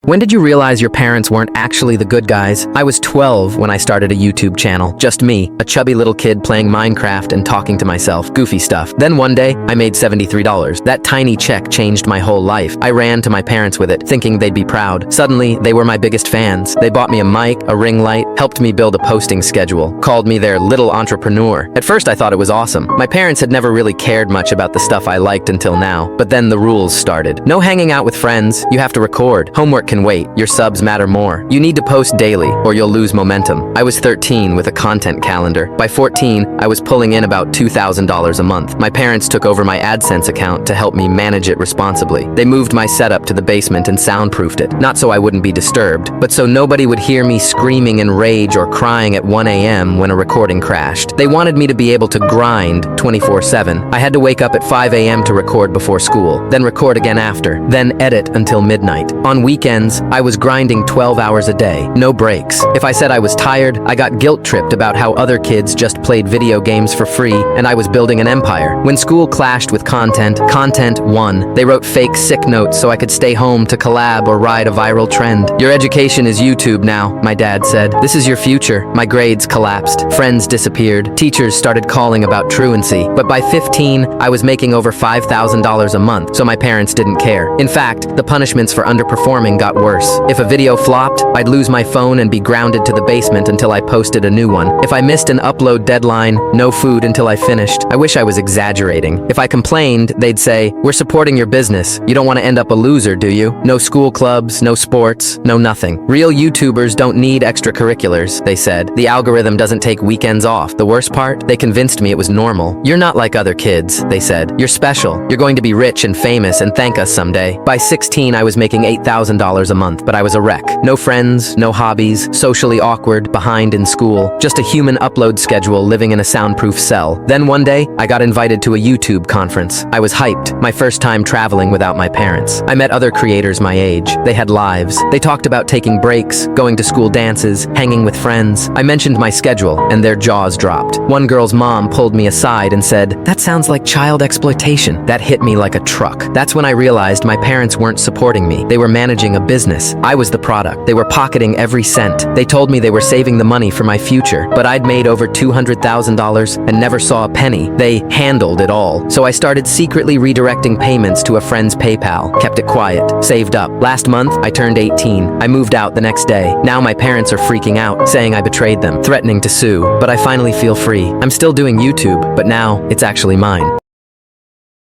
When did you realize your parents weren't actually the good guys? I was 12 when I started a YouTube channel. Just me, a chubby little kid playing Minecraft and talking to myself. Goofy stuff. Then one day, I made $73. That tiny check changed my whole life. I ran to my parents with it, thinking they'd be proud. Suddenly, they were my biggest fans. They bought me a mic, a ring light, helped me build a posting schedule, called me their little entrepreneur. At first, I thought it was awesome. My parents had never really cared much about the stuff I liked until now. But then the rules started. No hanging out with friends. You have to record. Homework can wait. Your subs matter more. You need to post daily, or you'll lose momentum. I was 13 with a content calendar. By 14, I was pulling in about $2,000 a month. My parents took over my AdSense account to help me manage it responsibly. They moved my setup to the basement and soundproofed it. Not so I wouldn't be disturbed, but so nobody would hear me screaming in rage or crying at 1 a.m. when a recording crashed. They wanted me to be able to grind 24/7. I had to wake up at 5 a.m. to record before school, then record again after, then edit until midnight. On weekends, I was grinding 12 hours a day, no breaks. If I said I was tired, I got guilt-tripped about how other kids just played video games for free and I was building an empire. When school clashed with content won. They wrote fake sick notes so I could stay home to collab or ride a viral trend. Your education is YouTube now, my dad said. This is your future. My grades collapsed. Friends disappeared. Teachers started calling about truancy. But by 15, I was making over $5,000 a month, so my parents didn't care. In fact, the punishments for underperforming got worse. If a video flopped, I'd lose my phone and be grounded to the basement until I posted a new one. If I missed an upload deadline, no food until I finished. I wish I was exaggerating. If I complained, they'd say, "We're supporting your business. You don't want to end up a loser, do you? No school clubs, no sports, no nothing. Real YouTubers don't need extracurriculars," they said. The algorithm doesn't take weekends off. The worst part? They convinced me it was normal. "You're not like other kids," they said. "You're special. You're going to be rich and famous and thank us someday." By 16, I was making $8,000 a month, but I was a wreck. No friends, no hobbies, socially awkward, behind in school. Just a human upload schedule living in a soundproof cell. Then one day, I got invited to a YouTube conference. I was hyped, my first time traveling without my parents. I met other creators my age. They had lives. They talked about taking breaks, going to school dances, hanging with friends. I mentioned my schedule, and their jaws dropped. One girl's mom pulled me aside and said, "That sounds like child exploitation." That hit me like a truck. That's when I realized my parents weren't supporting me. They were managing a business. I was the product. They were pocketing every cent. They told me they were saving the money for my future, but I'd made over $200,000 and never saw a penny. They handled it all. So I started secretly redirecting payments to a friend's PayPal, kept it quiet, saved up. Last month, I turned 18. I moved out the next day. Now my parents are freaking out, saying I betrayed them, threatening to sue, but I finally feel free. I'm still doing YouTube, but now it's actually mine.